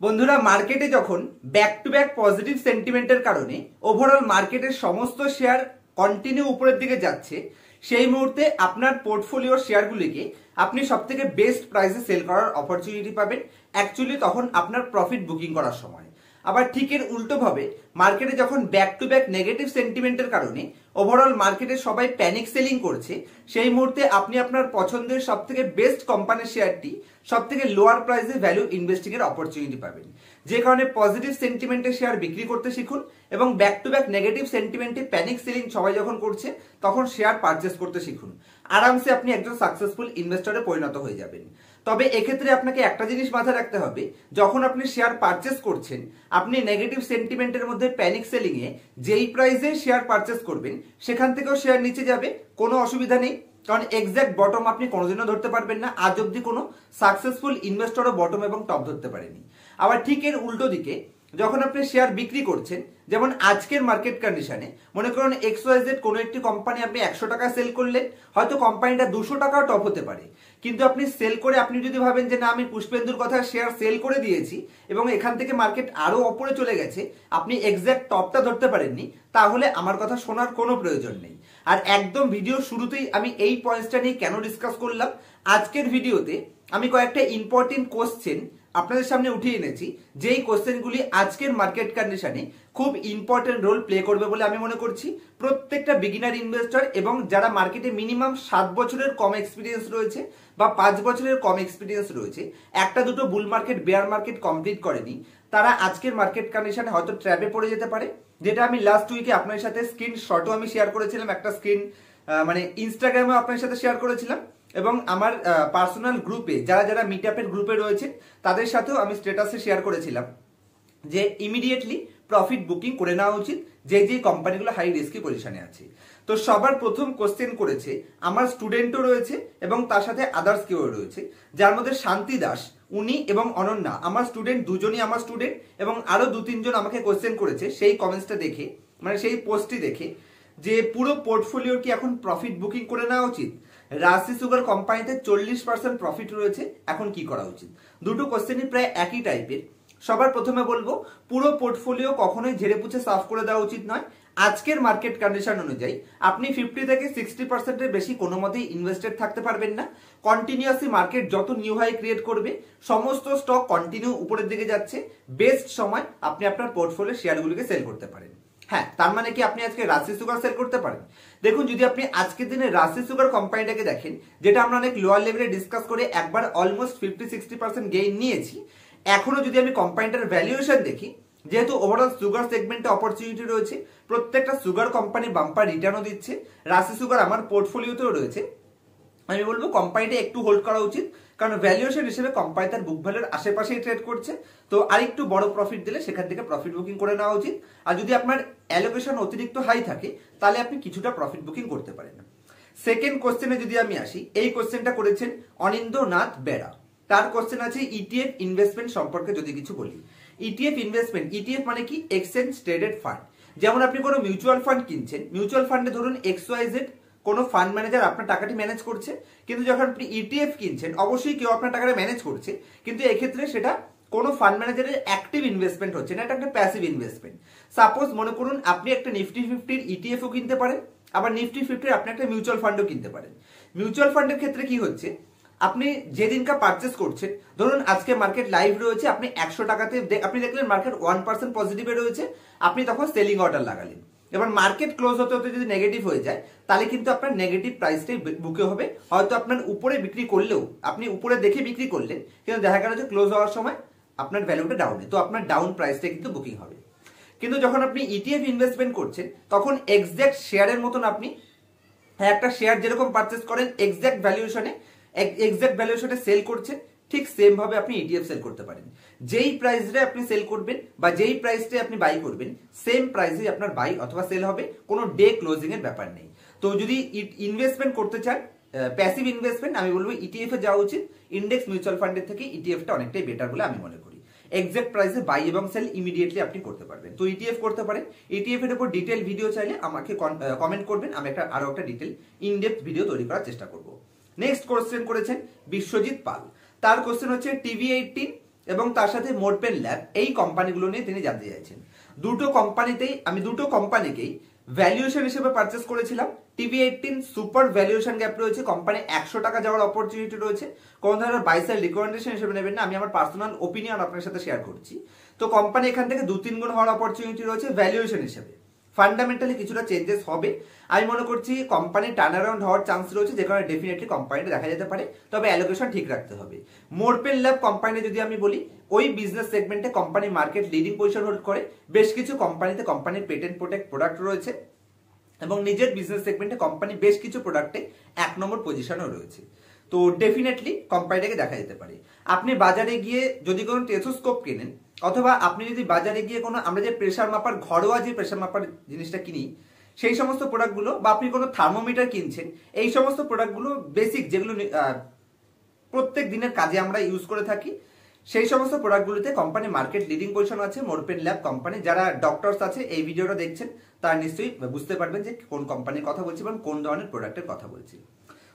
বন্ধুরা, মার্কেটে যখন ব্যাক টু ব্যাক পজিটিভ সেন্টিমেন্টের কারণে ওভারঅল মার্কেটের সমস্ত শেয়ার কন্টিনিউ উপরের দিকে যাচ্ছে, সেই মুহূর্তে আপনার পোর্টফোলিওর শেয়ারগুলিকে আপনি সবথেকে বেস্ট প্রাইসে সেল করার অপরচুনিটি পাবেন। অ্যাকচুয়ালি তখন আপনার প্রফিট বুকিং করার সময়। আবার ঠিক এর উল্টোভাবে মার্কেটে যখন ব্যাক টু ব্যাক নেগেটিভ সেন্টিমেন্টের কারণে ওভারঅল মার্কেটে সবাই প্যানিক সেলিং করছে, সেই মুহূর্তে আপনি আপনার পছন্দের সবথেকে বেস্ট কোম্পানির শেয়ারটি সবথেকে লোয়ার প্রাইসে ভ্যালু ইনভেস্টিং এর অপরচুনিটি পাবেন। যে কারণে পজিটিভ সেন্টিমেন্টের শেয়ার বিক্রি করতে শিখুন এবং ব্যাক টু ব্যাক নেগেটিভ সেন্টিমেন্টে প্যানিক সেলিং সবাই যখন করছে তখন শেয়ার পারচেস করতে শিখুন। আরামসে আপনি একজন সাকসেসফুল ইনভেস্টরে পরিণত হয়ে যাবেন। তবে এক্ষেত্রে আপনাকে একটা জিনিস মাথায় রাখতে হবে, যখন আপনি শেয়ার পারচেস করছেন, আপনি নেগেটিভ সেন্টিমেন্টের মধ্যে প্যানিক সেলিং এ যেই প্রাইসে শেয়ার পারচেস করবেন সেখান থেকেও শেয়ার নিচে যাবে, কোনো অসুবিধা নেই। কারণ এক্সাক্ট বটম আপনি কোনোদিনও ধরতে পারবেন না। আজ অব্দি কোনো সাকসেসফুল ইনভেস্টরও বটম এবং টপ ধরতে পারেনি। আবার ঠিক এর উল্টো দিকে যখন আপনি শেয়ার বিক্রি করছেন, যেমন আজকের মার্কেট কন্ডিশনে মনে করুন XYZ কোনো একটি কোম্পানি আপনি 100 টাকা সেল করলেন, হয়তো কোম্পানিটা 200 টাকাও টপ হতে পারে, কিন্তু আপনি সেল করে আপনি যদি ভাবেন যে না, আমি পুষ্পেন্দুর কথা শেয়ার সেল করে দিয়েছি এবং এখান থেকে মার্কেট আরো ওপরে চলে গেছে, আপনি এক্সাক্ট টপটা ধরতে পারেননি, তাহলে আমার কথা শোনার কোনো প্রয়োজন নেই। আর একদম ভিডিও শুরুতেই আমি এই পয়েন্টসটা নিয়ে কেন ডিসকাস করলাম, আজকের ভিডিওতে আমি কয়েকটা ইম্পর্টেন্ট কোশ্চেন আপনাদের সামনে উঠিয়ে এনেছি, যেই কোশ্চেনগুলি আজকের মার্কেট কন্ডিশনে খুব ইম্পর্টেন্ট রোল প্লে করবে বলে আমি মনে করছি। প্রত্যেকটা বিগিনার ইনভেস্টর এবং যারা মার্কেটে মিনিমাম 7 বছরের কম এক্সপিরিয়েন্স রয়েছে বা 5 বছরের কম এক্সপিরিয়েন্স রয়েছে, একটা দুটো bull market bear market complete করেনি, তারা আজকের মার্কেট কন্ডিশনে হয়তো ট্র্যাপে পড়ে যেতে পারে। যেটা আমি লাস্ট উইকে আপনার সাথে স্ক্রিনশটও আমি শেয়ার করেছিলাম, একটা স্ক্রিন মানে ইনস্টাগ্রামে আপনার সাথে শেয়ার করেছিলাম, এবং আমার পার্সোনাল গ্রুপে যারা যারা মিটআপের গ্রুপে রয়েছে তাদের সাথেও আমি স্ট্যাটাসে শেয়ার করেছিলাম যে ইমিডিয়েটলি প্রফিট বুকিং করে নেওয়া উচিত যে যে কোম্পানিগুলো হাই রিস্কি পজিশনে আছে। তো সবার প্রথম কোশ্চেন করেছে, আমার স্টুডেন্টও রয়েছে এবং তার সাথে আদার্স কেউ রয়েছে, যার মধ্যে শান্তি দাস উনি এবং অনন্যা আমার স্টুডেন্ট, দুজনই আমার স্টুডেন্ট, এবং আরো 2-3 জন আমাকে কোশ্চেন করেছে সেই কমেন্টসটা দেখে, মানে সেই পোস্টটি দেখে, যে পুরো পোর্টফোলিওর কি এখন প্রফিট বুকিং করে নেওয়া উচিত? রাশি সুগার কোম্পানিতে 40% প্রফিট রয়েছে, এখন কি করা উচিত? দুটো কোশ্চেনই প্রায় একই টাইপের। সবার প্রথমে বলবো, পুরো পোর্টফোলিও কখনোই ঝেড়ে পুছে সাফ করে দেওয়া উচিত নয়। আজকের মার্কেট কন্ডিশন অনুযায়ী আপনি 50 থেকে 60%-এর বেশি কোনো মতেই ইনভেস্টেড থাকতে পারবেন না। কন্টিনিউয়াসলি মার্কেট যত নিউ হাই ক্রিয়েট করবে, সমস্ত স্টক কন্টিনিউ উপরের দিকে যাচ্ছে, বেস্ট সময় আপনি আপনার পোর্টফোলিও শেয়ারগুলিকে সেল করতে পারেন। হ্যাঁ, তার মানে কি আপনি আজকে রাশি সুগার সেল করতে পারেন? দেখুন, যদি আপনি আজকের দিনে রাশি সুগার কোম্পানিটাকে দেখেন, যেটা আমরা অনেক লোয়ার লেভেলে ডিসকাস করে একবার অলমোস্ট 50-60% গেইন নিয়েছি, এখনো যদি আমি কোম্পানিটার ভ্যালুয়েশন দেখি, যেহেতু ওভারঅল সুগার সেগমেন্টে অপরচুনিটি রয়েছে, প্রত্যেকটা সুগার কোম্পানি বাম্পার রিটার্নও দিচ্ছে, রাশি সুগার আমার পোর্টফোলিওতেও রয়েছে, আমি বলবো কোম্পানিটা একটু হোল্ড করা উচিত। কারণ ভ্যালুয়েশন হিসেবে কোম্পানি তার বুক ভ্যালুর আশেপাশেই ট্রেড করছে, তো আরেকটু বড় প্রফিট দিলে সেখান থেকে প্রফিট বুকিং করে নেওয়া উচিত। আর যদি আপনার অ্যালোকেশন অতিরিক্ত হাই থাকে, তাহলে আপনি কিছুটা প্রফিট বুকিং করতে পারেন। সেকেন্ড কোশ্চেনে যদি আমি আসি, এই কোশ্চেনটা করেছেন অনিন্দ্যনাথ বেরা। তার কোশ্চেন আছে ইটিএফ ইনভেস্টমেন্ট সম্পর্কে যদি কিছু বলি। ইটিএফ ইনভেস্টমেন্ট, ইটিএফ মানে কি? Exchange traded fund. যেমন আপনি কোনো মিউচুয়াল ফান্ড কিনছেন, মিউচুয়াল ফান্ডে ধরুন XYZ কোনো ফান্ড ম্যানেজার আপনার টাকাটি ম্যানেজ করছে, কিন্তু যখন আপনি ETF কিনছেন, অবশ্যই কেউ আপনার টাকাটা ম্যানেজ করছে, কিন্তু এক্ষেত্রে সেটা কোনো ফান্ড ম্যানেজারের অ্যাক্টিভ ইনভেস্টমেন্ট হচ্ছে না, এটা একটা প্যাসিভ ইনভেস্টমেন্ট। সাপোজ মনে করুন আপনি একটা নিফটি 50-র ETF-ও কিনতে পারেন, আবার নিফটি 50-র আপনি একটা মিউচুয়াল ফান্ডও কিনতে পারেন। মিউচুয়াল ফান্ডের ক্ষেত্রে কি হচ্ছে, আপনি যেদিনকা পারচেস করছেন, ধরুন আজকে মার্কেট লাইভ রয়েছে, আপনি 100 টাকাতে আপনি দেখলেন মার্কেট 1% পজিটিভে রয়েছে, আপনি তখন সেলিং অর্ডার লাগালেন। এবার মার্কেট ক্লোজ হতে হতে যদি নেগেটিভ হয়ে যায়, তাহলে কিন্তু আপনার নেগেটিভ প্রাইসটাই বুকে হবে। হয়তো আপনার উপরে বিক্রি করলেও, আপনি উপরে দেখে বিক্রি করলেন, কিন্তু দেখা গেল যে ক্লোজ হওয়ার সময় আপনার ভ্যালুটা ডাউনে, তো আপনার ডাউন প্রাইসটা কিন্তু বুকিং হবে। কিন্তু যখন আপনি ETF ইনভেস্টমেন্ট করছেন, তখন এক্সাক্ট শেয়ারের মতন আপনি একটা শেয়ার যেরকম পারচেস করেন এক্সাক্ট ভ্যালুয়েশনে সেল করছেন, ঠিক সেম ভাবে আপনি ETF সেল করতে পারেন। যেই প্রাইসে আপনি সেল করবেন বা যেই প্রাইসে আপনি বাই করবেন, সেম প্রাইসে আপনার বাই অথবা সেল হবে, কোনো ডে ক্লোজিং এর ব্যাপার নেই। তো যদি ইনভেস্টমেন্ট করতে চান, প্যাসিভ ইনভেস্টমেন্ট, আমি বলবো ETF এ যাওয়া উচিত। ইন্ডেক্স মিউচুয়াল ফান্ডের থেকে ETF-টা অনেকটাই বেটার বলে আমি মনে করি। এক্সাক্ট প্রাইসে বাই এবং সেল ইমিডিয়েটলি আপনি করতে পারবেন, তো ETF করতে পারেন। ETF এর উপর ডিটেল ভিডিও চাইলে আমাকে কমেন্ট করবেন, আমি আরো একটা ডিটেল ইনডেপথ ভিডিও তৈরি করার চেষ্টা করব। নেক্সট কোশ্চেন করেছেন বিশ্বজিৎ পাল। তার কোশ্চেন হচ্ছে TV18 এবং তার সাথে মোরপেন ল্যাব, এই কোম্পানিগুলো নিয়ে তিনি জানতে চাইছেন। দুটো কোম্পানিকেই ভ্যালুয়েশন হিসেবে পারচেস করেছিলাম। TV18 সুপার ভ্যালুয়েশন গ্যাপ রয়েছে, কোম্পানি 100 টাকা যাওয়ার অপরচুনিটি রয়েছে। কোন ধরনের বাই সেল রিকমেন্ডেশন হিসেবে নেবেন না, আমি আমার পার্সোনাল ওপিনিয়ন আপনার সাথে শেয়ার করছি। তো কোম্পানি এখান থেকে 2-3 গুণ হওয়ার অপরচুনিটি রয়েছে ভ্যালুয়েশন হিসেবে। ফান্ডামেন্টালি কিছুটা চেঞ্জেস হবে, আমি মনে করছি কোম্পানি টার্ন অ্যারাউন্ড হওয়ার চান্স রয়েছে, যে কারণে ডেফিনেটলি কোম্পানিটা দেখা যেতে পারে, তবে অ্যালোকেশন ঠিক রাখতে হবে। মোরপেন ল্যাব কোম্পানি যদি আমি বলি, ওই বিজনেস সেগমেন্টে company market leading position hold করে। বেশ কিছু কোম্পানিতে কোম্পানির পেটেন্ট প্রোটেক্ট প্রোডাক্ট রয়েছে এবং নিজের বিজনেস সেগমেন্টে কোম্পানি বেশ কিছু প্রোডাক্টে 1 নম্বর পজিশনও রয়েছে। তো ডেফিনেটলি কোম্পানিটাকে দেখা যেতে পারে। আপনি বাজারে গিয়ে যদি কোনো টেথোস্কোপ কেনেন, অথবা আপনি যদি বাজারে গিয়ে কোনো, আমরা যে প্রেসার মাপার, ঘরোয়া যে প্রেসার মাপার জিনিসটা কিনি, সেই সমস্ত প্রোডাক্টগুলো, বা আপনি কোনো থার্মোমিটার কিনছেন, এই সমস্ত প্রোডাক্টগুলো বেসিক, যেগুলো প্রত্যেক দিনের কাজে আমরা ইউজ করে থাকি, সেই সমস্ত প্রোডাক্টগুলোতে কোম্পানি মার্কেট লিডিং পজিশন আছে। মোরপেন ল্যাব কোম্পানি, যারা ডক্টরস আছে এই ভিডিওটা দেখছেন, তারা নিশ্চয়ই বুঝতে পারবেন যে কোন কোম্পানির কথা বলছি এবং কোন ধরনের প্রোডাক্টের কথা বলছি।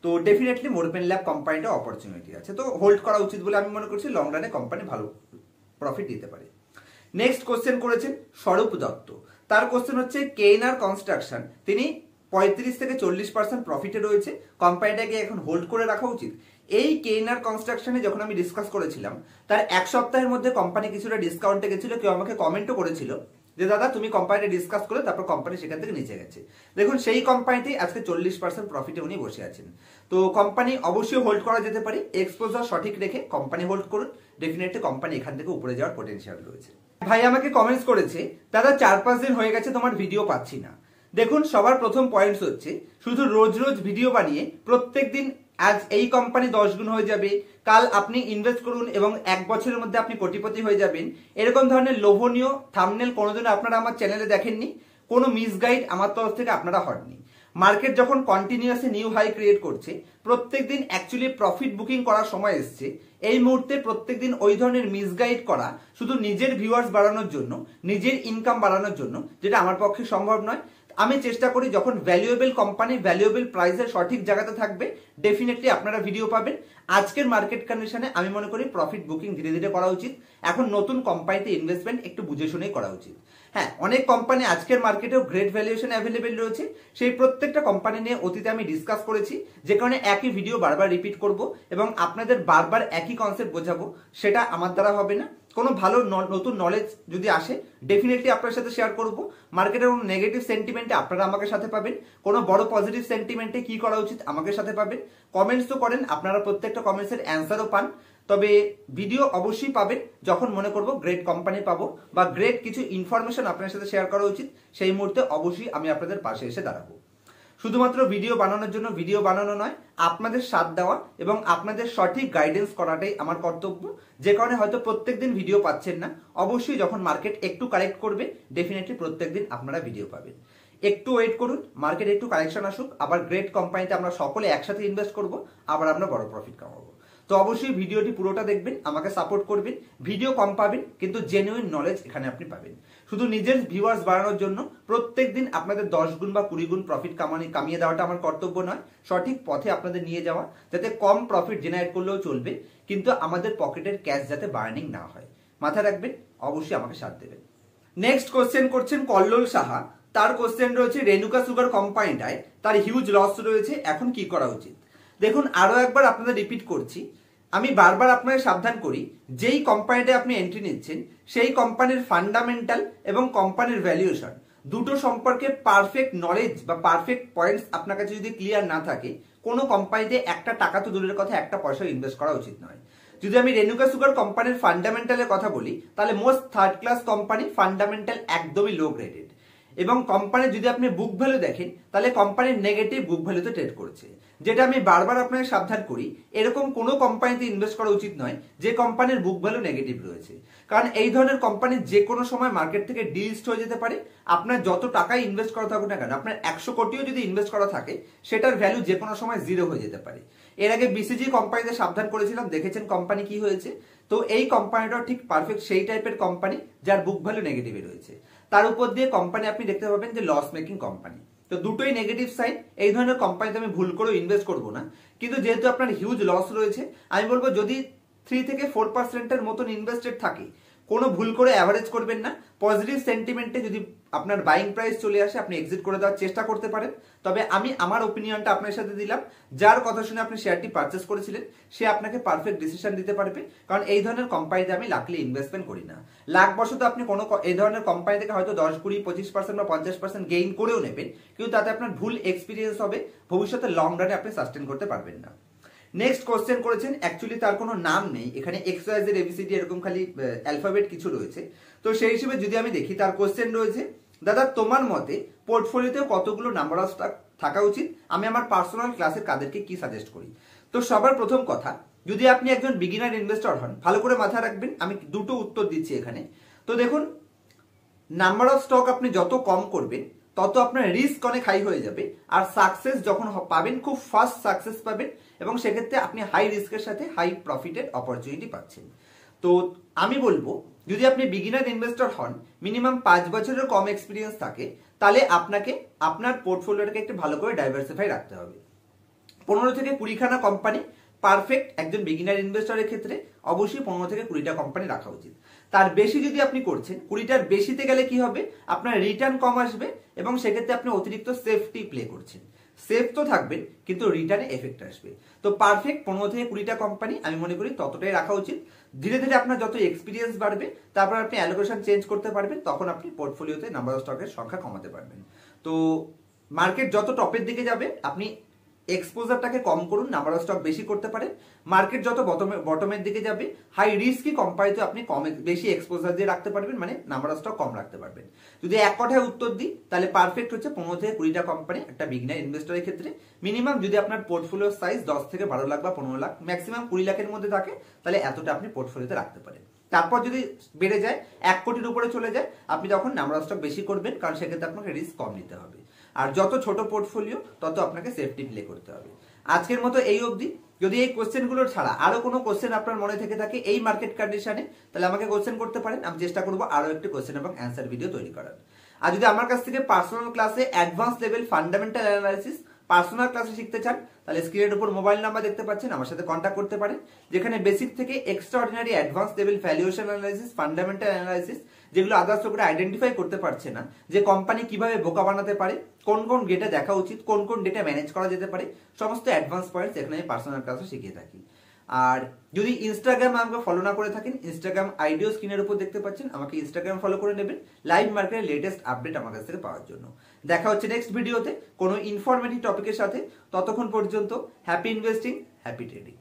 তো ডেফিনেটলি মোরপেন ল্যাব কোম্পানিটা অপরচুনিটি আছে, তো হোল্ড করা উচিত বলে আমি মনে করছি। লং রানে কোম্পানি ভালো প্রফিট দিতে পারে। নেক্সট কোশ্চেন করেছেন স্বরূপ দত্ত। তার কোশ্চেন হচ্ছে কেএনআর কনস্ট্রাকশন, তিনি 35 থেকে 40% প্রফিটে রয়েছে, কোম্পানিটাকে এখন হোল্ড করে রাখা উচিত। এই কেএনআর কনস্ট্রাকশনে যখন আমি ডিসকাস করেছিলাম, তার 1 সপ্তাহের মধ্যে কোম্পানি কিছুটা ডিসকাউন্টে গেছিল। কেউ আমাকে কমেন্টও করেছিল যে দাদা তুমি কোম্পানিটা ডিসকাস করে তারপর কোম্পানি সেখান থেকে নিচে গেছে। দেখুন, সেই কোম্পানিতেই আজকে 40% প্রফিটে উনি বসে আছেন। তো কোম্পানি অবশ্যই হোল্ড করা যেতে পারে, এক্সপোজার সঠিক রেখে কোম্পানি হোল্ড করুন। ডেফিনেটলি কোম্পানি এখান থেকে উপরে যাওয়ার পটেনশিয়াল রয়েছে। ভাই আমাকে কমেন্টস করেছে, দাদা 4-5 দিন হয়ে গেছে তোমার ভিডিও পাচ্ছি না। দেখুন, সবার প্রথম পয়েন্টস হচ্ছে, শুধু রোজ রোজ ভিডিও বানিয়ে প্রত্যেক দিন আজ এই কোম্পানি 10 গুণ হয়ে যাবে, কাল আপনি ইনভেস্ট করুন এবং 1 বছরের মধ্যে আপনি কোটিপতি হয়ে যাবেন, এরকম ধরনের লোভনীয় থাম্বনেল কোনোদিন আপনারা আমার চ্যানেলে দেখেননি। কোনো মিসগাইড আমার তরফ থেকে আপনারা হননি। মার্কেট যখন কন্টিনিউয়াসলি নিউ হাই ক্রিয়েট করছে, প্রত্যেকদিন অ্যাকচুয়ালি প্রফিট বুকিং করার সময় এসছে। এই মুহূর্তে প্রত্যেকদিন ওই ধরনের মিসগাইড করা শুধু নিজের ভিউয়ার্স বাড়ানোর জন্য, নিজের ইনকাম বাড়ানোর জন্য, যেটা আমার পক্ষে সম্ভব নয়। আমি চেষ্টা করি যখন ভ্যালুয়েবল কোম্পানি ভ্যালুয়েবল প্রাইসের সঠিক জায়গাতে থাকবে, ডেফিনেটলি আপনারা ভিডিও পাবেন। আজকের মার্কেট কন্ডিশনে আমি মনে করি প্রফিট বুকিং ধীরে ধীরে করা উচিত। এখন নতুন কোম্পানিতে ইনভেস্টমেন্ট একটু বুঝে শুনেই করা উচিত। হ্যাঁ, অনেক কোম্পানি আজকের মার্কেটেও গ্রেট ভ্যালুয়েশন অ্যাভেলেবেল রয়েছে, সেই প্রত্যেকটা কোম্পানি নিয়ে অতীতে আমি ডিসকাস করেছি, যে কারণে একই ভিডিও বারবার রিপিট করব এবং আপনাদের বারবার একই কনসেপ্ট বোঝাবো, সেটা আমার দ্বারা হবে না। কোনো ভালো নতুন নলেজ যদি আসে, ডেফিনেটলি আপনার সাথে শেয়ার করব। মার্কেটের কোনো নেগেটিভ সেন্টিমেন্টে আপনারা আমাকে সাথে পাবেন, কোনো বড় পজিটিভ সেন্টিমেন্টে কি করা উচিত আমাকে সাথে পাবেন। কমেন্টস তো করেন, আপনারা প্রত্যেকটা কমেন্টসের অ্যান্সারও পান। তবে ভিডিও অবশ্যই পাবেন যখন মনে করব গ্রেট কোম্পানি পাবো বা গ্রেট কিছু ইনফরমেশন আপনার সাথে শেয়ার করা উচিত, সেই মুহূর্তে অবশ্যই আমি আপনাদের পাশে এসে দাঁড়াবো। শুধুমাত্র ভিডিও বানানোর জন্য ভিডিও বানানো নয়, আপনাদের সাথ দেওয়া এবং আপনাদের সঠিক গাইডেন্স করাটাই আমার কর্তব্য। যে কারণে হয়তো প্রত্যেকদিন ভিডিও পাচ্ছেন না, অবশ্যই যখন মার্কেট একটু কারেক্ট করবে, ডেফিনেটলি প্রত্যেকদিন আপনারা ভিডিও পাবেন। একটু ওয়েট করুন, মার্কেট একটু কারেকশন আসুক, আবার গ্রেট কোম্পানিতে আমরা সকলে একসাথে ইনভেস্ট করব, আবার আমরা বড় প্রফিট কামাবো। তো অবশ্যই ভিডিওটি পুরোটা দেখবেন, আমাকে সাপোর্ট করবেন। ভিডিও কম পাবেন, কিন্তু জেনুইন নলেজ এখানে আপনি পাবেন। শুধু নিজের ভিউয়ার্স বাড়ানোর জন্য প্রত্যেকদিন আপনাদের 10 গুণ বা 20 গুণ প্রফিট কামিয়ে দেওয়াটা আমার কর্তব্য নয়, সঠিক পথে আপনাদের নিয়ে যাওয়া, যাতে কম প্রফিট জেনারেট করলেও চলবে, কিন্তু আমাদের পকেটের ক্যাশ যাতে বার্নিং না হয়। মাথায় রাখবেন, অবশ্যই আমাকে সাথ দেবেন। নেক্সট কোশ্চেন করছেন কল্লোল সাহা। তার কোশ্চেন রয়েছে, রেনুকা সুগার কোম্পানিটায় তার হিউজ লস রয়েছে, এখন কি করা উচিত? দেখুন, আরো একবার আপনাদের রিপিট করছি, আমি বারবার আপনাদের সাবধান করি, যেই কোম্পানিতে আপনি এন্ট্রি নিচ্ছেন সেই কোম্পানির ফান্ডামেন্টাল এবং কোম্পানির ভ্যালুয়েশন দুটো সম্পর্কে পারফেক্ট নলেজ বা পারফেক্ট পয়েন্টস আপনার কাছে যদি ক্লিয়ার না থাকে, কোনো কোম্পানিতে একটা টাকা তো দূরের কথা, একটা পয়সা ইনভেস্ট করা উচিত নয়। যদি আমি রেনুকা সুগার কোম্পানির ফান্ডামেন্টালের কথা বলি, তাহলে most third class company, fundamental একদমই লো গ্রেডেড, এবং কোম্পানির যদি আপনি বুক ভ্যালু দেখেন, তাহলে কোম্পানির নেগেটিভ বুক ভ্যালুতে ট্রেড করছে। যেটা আমি বারবার আপনাকে সাবধান করি, এরকম কোনো কোম্পানিতে ইনভেস্ট করা উচিত নয় যে কোম্পানির বুক ভ্যালু নেগেটিভ রয়েছে, কারণ এই ধরনের কোম্পানি যে কোনো সময় মার্কেট থেকে ডিলিস্ট হয়ে যেতে পারে। আপনার যত টাকাই ইনভেস্ট করা থাকুক না কেন, আপনার 100 কোটিও যদি ইনভেস্ট করা থাকে, সেটার ভ্যালু যে কোনো সময় জিরো হয়ে যেতে পারে। এর আগে বিসিজি কোম্পানিতে সাবধান করেছিলাম, দেখেছেন কোম্পানি কি হয়েছে। তো এই কোম্পানিটাও ঠিক পারফেক্ট সেই টাইপের কোম্পানি যার বুক ভ্যালু নেগেটিভে রয়েছে। তার উপর দিয়ে কোম্পানি আপনি দেখতে পাবেন যে লস মেকিং কোম্পানি। তো দুটোই নেগেটিভ সাইড, এই ধরনের কোম্পানিতে আমি ভুল করে ইনভেস্ট করব না। কিন্তু যেহেতু আপনার হিউজ লস রয়েছে, আমি বলবো যদি 3 থেকে 4% মতন ইনভেস্টেড থাকে, কোনো ভুল করে অ্যাভারেজ করবেন না। পজিটিভ সেন্টিমেন্টে যদি আপনার বাইং প্রাইস চলে আসে আপনি এক্সিট করে দেওয়ার চেষ্টা করতে পারেন। তবে আমি আমার ওপিনিয়নটা আপনার সাথে দিলাম, যার কথা শুনে আপনি শেয়ারটি পারচেস করেছিলেন সে আপনাকে পারফেক্ট ডিসিশন দিতে পারবে, কারণ এই ধরনের কোম্পানিতে আমি লাকলি ইনভেস্টমেন্ট করি না। লাখবশত আপনি কোনো এই ধরনের কোম্পানি থেকে হয়তো 10, 20, 25% বা 50% গেইন করেও নেবেন, কিন্তু তাতে আপনার ভুল এক্সপিরিয়েন্স হবে, ভবিষ্যতে লং রানে আপনি সাস্টেন করতে পারবেন না। নেক্সট কোশ্চেন করেছেন, অ্যাকচুয়ালি তার কোনো নাম নেই, এখানে XYZ ABCD এরকম খালি অ্যালফাবেট কিছু রয়েছে। তো সেই হিসেবে যদি আমি দেখি, তার কোশ্চেন রয়েছে, দাদা তোমার মতে পোর্টফোলিওতে কতগুলো নাম্বার অফ স্টক থাকা উচিত, আমি আমার পার্সোনাল ক্লাসে কাদেরকে কি সাজেস্ট করি। তো সবার প্রথম কথা, যদি আপনি একজন বিগিনার ইনভেস্টর হন, ভালো করে মাথায় রাখবেন, আমি দুটো উত্তর দিচ্ছি এখানে। তো দেখুন, নাম্বার অফ স্টক আপনি যত কম করবেন তত আপনার রিস্ক অনেক হাই হয়ে যাবে, আর সাকসেস যখন পাবেন খুব ফাস্ট সাকসেস পাবেন, এবং সেক্ষেত্রে আপনি হাই রিস্কের সাথে হাই প্রফিটের অপরচুনিটি পাচ্ছেন। তো আমি বলবো, যদি আপনি বিগিনার ইনভেস্টর হন, মিনিমাম 5 বছরের কম এক্সপিরিয়েন্স থাকে, তাহলে আপনাকে আপনার পোর্টফোলিওটাকে একটু ভালো করে ডাইভার্সিফাই রাখতে হবে। 15 থেকে 20 খানা কোম্পানি পারফেক্ট একজন বিগিনার ইনভেস্টরের ক্ষেত্রে অবশ্যই 15 থেকে 20টা কোম্পানি রাখা উচিত। তার বেশি যদি আপনি করছেন, 20টার বেশিতে গেলে কি হবে, আপনার রিটার্ন কম আসবে, এবং সেক্ষেত্রে আপনি অতিরিক্ত সেফটি প্লে করছেন। সেফ তো থাকবেন কিন্তু রিটার্নে এফেক্ট আসবে। তো পারফেক্ট 15 থেকে 20টা কোম্পানি আমি মনে করি ততটাই রাখা উচিত। ধীরে ধীরে আপনার যত এক্সপিরিয়েন্স বাড়বে, তারপর আপনি অ্যালোকেশন চেঞ্জ করতে পারবেন, তখন আপনি পোর্টফোলিওতে নাম্বার অফ স্টকের সংখ্যা কমাতে পারবেন। তো মার্কেট যত টপের দিকে যাবে আপনি এক্সপোজারটাকে কম করুন, নাম্বার অফ স্টক বেশি করতে পারেন। মার্কেট যত বটমের দিকে যাবে, হাই রিস্কি কোম্পানিতে আপনি বেশি এক্সপোজার দিয়ে রাখতে পারবেন, মানে নাম্বার অফ স্টক কম রাখতে পারবেন। যদি এক কথায় উত্তর দিই, তাহলে পারফেক্ট হচ্ছে 15 থেকে 20টা কোম্পানি একটা বিগিনার ইনভেস্টরের ক্ষেত্রে। মিনিমাম যদি আপনার পোর্টফোলিও সাইজ 10 থেকে 12 লাখ বা 15 লাখ, ম্যাক্সিমাম 20 লাখের মধ্যে থাকে, তাহলে এতটা আপনি পোর্টফোলিওতে রাখতে পারেন। তারপর যদি বেড়ে যায় 1 কোটির উপরে চলে যায়, আপনি তখন নাম্বার অফ স্টক বেশি করবেন, কারণ সেক্ষেত্রে আপনাকে রিস্ক কম নিতে হবে। আর যত ছোট পোর্টফোলিও তত আপনাকে সেফটি প্লে করতে হবে। আজকের মতো এই অবধি। যদি এই কোশ্চেনগুলো ছাড়া আরো কোনো কোশ্চেন আপনার মনে থেকে থাকে এই মার্কেট কন্ডিশনে, তাহলে আমাকে কোশ্চেন করতে পারেন, আমি চেষ্টা করবো আরো একটি কোশ্চেন এবং অ্যান্সার ভিডিও তৈরি করার। আর যদি আমার কাছ থেকে পার্সোনাল ক্লাসে advance level fundamental analysis personal ক্লাসে শিখতে চান, তাহলে স্ক্রিনের উপর মোবাইল নাম্বার দেখতে পাচ্ছেন, আমার সাথে কন্ট্যাক্ট করতে পারেন, যেখানে বেসিক থেকে extraordinary advance level valuation analysis, fundamental analysis, যেগুলো আদার্স লোকেরা আইডেন্টিফাই করতে পারছে না, যে কোম্পানি কিভাবে বোকা বানাতে পারে, কোন কোন ডেটা দেখা উচিত, কোন কোন ডেটা ম্যানেজ করা যেতে পারে, সমস্ত অ্যাডভান্স পয়েন্টস এখানে আমি পার্সোনাল ক্লাসে শিখিয়ে থাকি। আর যদি ইনস্টাগ্রাম আমাকে ফলো না করে থাকেন, ইনস্টাগ্রাম আইডিও স্ক্রিনের উপর দেখতে পাচ্ছেন, আমাকে ইনস্টাগ্রাম ফলো করে নেবেন লাইভ মার্কেটের লেটেস্ট আপডেট আমার কাছ থেকে পাওয়ার জন্য। দেখা হচ্ছে নেক্সট ভিডিওতে কোনো ইনফরমেটিভ টপিকের সাথে। ততক্ষণ পর্যন্ত হ্যাপি ইনভেস্টিং, হ্যাপি ট্রেডিং।